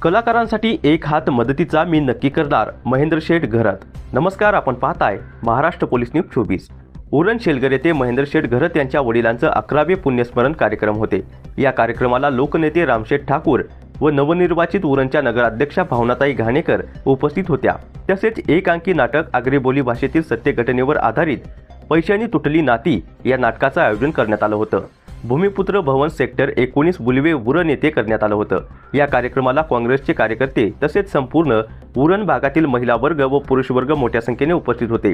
कलाकारांसाठी एक हात मदतीचा मी नक्की करणार, महेंद्र शेठ घरत। नमस्कार, आपण पाहताय महाराष्ट्र पोलीस न्यूज 24। उरण शेलगर येथे महेंद्र शेठ घरत यांच्या वडिलांचं 11वे पुण्यस्मरण कार्यक्रम होते। या कार्यक्रमाला लोकनेते रामशेठ ठाकूर व नवनिर्वाचित उरणच्या नगराध्यक्षा भावनाताई घाणेकर उपस्थित होत्या। तसेच एक अंकी नाटक आगरी बोली भाषेतील सत्य घटनेवर आधारित पैशांनी तुटली नाती या नाटकाचं आयोजन करण्यात आलं होतं। भूमिपुत्र भवन सेक्टर 19 बुलवे उरण येथे करण्यात आलं होतं। या कार्यक्रमाला काँग्रेसचे कार्यकर्ते तसेच संपूर्ण उरण भागातील महिला वर्ग व पुरुष वर्ग मोठ्या संख्येने उपस्थित होते।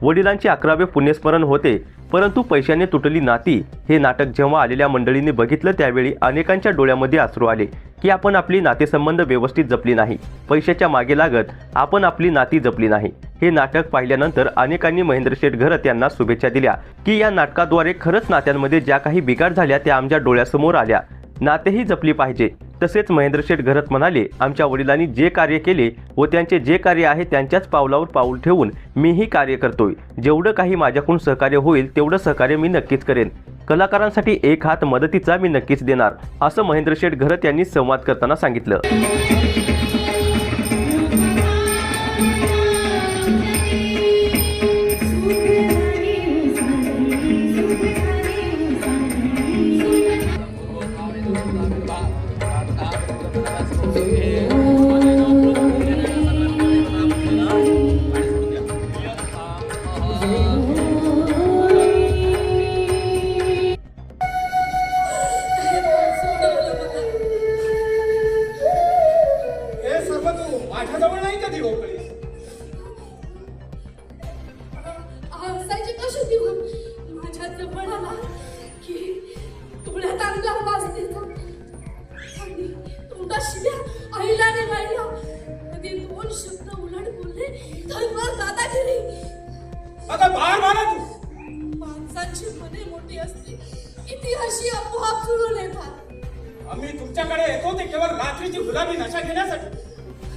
वडिलांचे 11वे पुण्यस्मरण होते, परंतु पैशाने तुटली नाती हे नाटक जेव्हा आलेल्या मंडळींनी बघितलं त्यावेळी अनेकांच्या डोळ्यामध्ये अश्रू आले की आपण आपली नातेसंबंध व्यवस्थित जपली नाही, पैशाच्या मागे लागत आपण आपली नाती जपली नाही। हे नाटक पाहिल्यानंतर अनेकांनी महेंद्र शेठ घरत यांना शुभेच्छा दिल्या की या नाटकाद्वारे खरंच नात्यांमध्ये ज्या काही बिघाड झाल्या त्या आमच्या डोळ्यासमोर आल्या, नातेही जपली पाहिजे। तसेच महेंद्र शेठ घरत म्हणाले, आमच्या वडिलांनी जे कार्य केले व त्यांचे जे कार्य आहे त्यांच्याच पावलावर पाऊल ठेवून मीही कार्य करतोय। जेवढं काही माझ्याकडून सहकार्य होईल तेवढं सहकार्य मी नक्कीच करेन। कलाकारांसाठी एक हात मदतीचा मी नक्कीच देणार, असं महेंद्र शेठ घरत यांनी संवाद करताना सांगितलं। माझ्याजवळ नाही कधी रोकली हसायची कशी देऊन माझ्या जवळ आला की डोळ्यात आणला वाजतेचा आणि तुमचा शिव्या आईला आणि बाईला कधी दोन शब्द उलट बोलले तर वर दादागिरी। आता बाहेर मारा तू। माणसांची मने मोठी असते, किती हशी आपोआप जुळून येतात। आम्ही तुमच्याकडे येतो ते केवळ रात्रीची गुलाबी नशा घेण्यासाठी।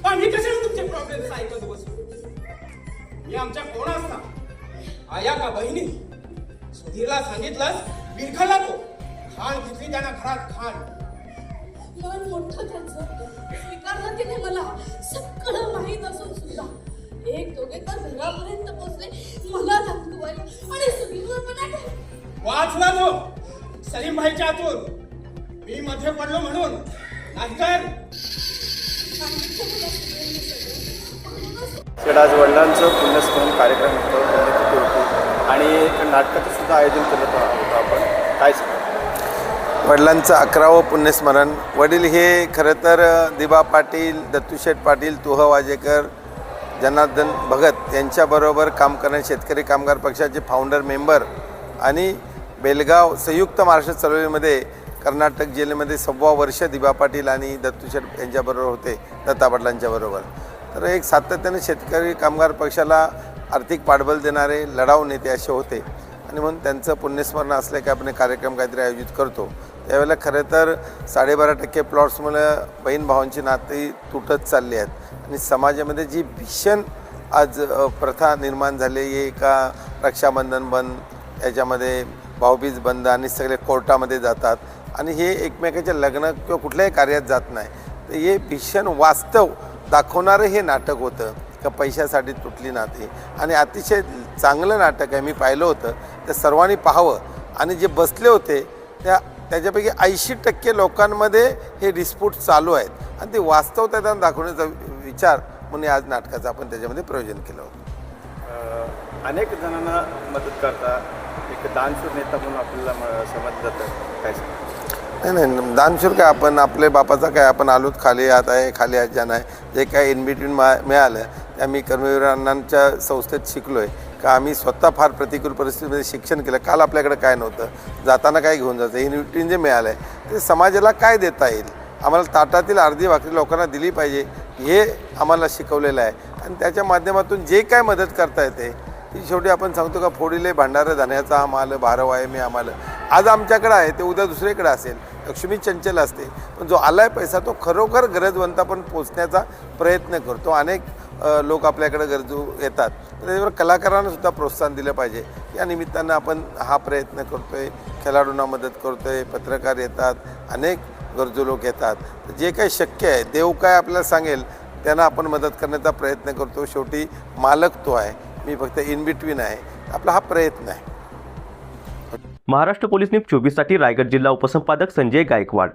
आम्ही कशाला तुमचे प्रॉब्लेम्स ऐकत बसू? मी आमच्या कोण असता, आया का बहिणी? सुधीरला सांगितलंस विरखला तो खाण घेतली त्यांना घरात खाण। मन मोठं त्यांचं स्वीकारलं तिने मला सगळं माहीत असून सुद्धा एक दोघे तर घरापर्यंत पोहोचले मला धमकवायला आणि सुधीरवर पण वाचला तो सलीम भाईच्या हातून। मी मध्ये पडलो म्हणून नाहीतर आज वडिलांचं पुण्यस्मरण कार्यक्रम होतो आणि एक नाटकाचं सुद्धा आयोजन केलं होतं आपण। काय सांगा? वडिलांचं 11वं पुण्यस्मरण। वडील हे खरं तर दिबा पाटील, दत्तूशेठ पाटील, तुह वाजेकर, जनार्दन भगत यांच्याबरोबर काम करणारे शेतकरी कामगार पक्षाचे फाउंडर मेंबर आणि बेलगाव संयुक्त महाराष्ट्र चळवळीमध्ये कर्नाटक जेलमध्ये 6 वर्ष दिबा पाटील आणि दत्तूशेठ यांच्याबरोबर होते, दत्ता पाटलांच्याबरोबर। तर एक सातत्याने शेतकरी कामगार पक्षाला आर्थिक पाठबळ देणारे लढाऊ नेते असे होते आणि म्हणून त्यांचं पुण्यस्मरण असलं की आपण कार्यक्रम काहीतरी आयोजित करतो। त्यावेळेला खरं तर 12.5% प्लॉट्समुळे बहीण भावांची नाती तुटत चालली आहेत आणि समाजामध्ये जी भीषण आज प्रथा निर्माण झाली आहे का रक्षाबंधन बंद, याच्यामध्ये भाऊबीज बंद आणि सगळे कोर्टामध्ये जातात आणि हे एकमेकाच्या लग्न किंवा कुठल्याही कार्यात जात नाही। तर हे भीषण वास्तव दाखवणारं हे नाटक होतं का पैशासाठी तुटली नाती आणि अतिशय चांगलं नाटक आहे। मी पाहिलं होतं, ते सर्वांनी पाहावं आणि जे बसले होते त्याच्यापैकी 80% लोकांमध्ये हे डिस्प्यूट चालू आहेत आणि ते वास्तवता त्यांना दाखवण्याचा विचार म्हणून आज नाटकाचं आपण त्याच्यामध्ये प्रयोजन केलं होतं। अनेक जणांना मदत करता, एक दानशूर नेता म्हणून आपल्याला समजलं जातं। काय सांगा? नाही, दानशूर काय, आपण आपल्या बापाचा काय, आपण आलोत खाली हात आहे, खाली हात जाणं आहे। जे काय इन बिटवीन मिळालं ते आम्ही कर्मवीर अण्णांच्या संस्थेत शिकलो आहे का आम्ही स्वतः फार प्रतिकूल परिस्थितीमध्ये शिक्षण केलं। काल आपल्याकडे काय नव्हतं, जाताना काय घेऊन जायचं, इन बिटवीन जे मिळालं आहे ते समाजाला काय देता येईल, आम्हाला ताटातील अर्धी भाकरी लोकांना दिली पाहिजे हे आम्हाला शिकवलेलं आहे आणि त्याच्या माध्यमातून जे काय मदत करता येते ती शेवटी आपण सांगतो का फोडीले भांडारं धान्याचा आम्हाला भारव आहे मी आम्हाला आज आमच्याकडे आहे ते उद्या दुसरीकडे असेल। लक्ष्मी चंचल असते, पण जो आलाय पैसा तो खरोखर गरजवंतापण पोचण्याचा प्रयत्न करतो। अनेक लोक आपल्याकडे गरजू येतात, त्याच्यावर कलाकारांना सुद्धा प्रोत्साहन दिलं पाहिजे। या निमित्तानं आपण हा प्रयत्न करतोय, खेळाडूंना मदत करतोय, पत्रकार येतात, अनेक गरजू लोक येतात. तर जे काही शक्य आहे, देव काय आपल्याला सांगेल त्यांना आपण मदत करण्याचा प्रयत्न करतो. शेवटी मालक तो आहे, मी फक्त इन बिटवीन आहे. आपला हा प्रयत्न आहे. महाराष्ट्र पोलीस न्यूज 24 साठी रायगड जिल्हा उपसंपादक संजय गायकवाड.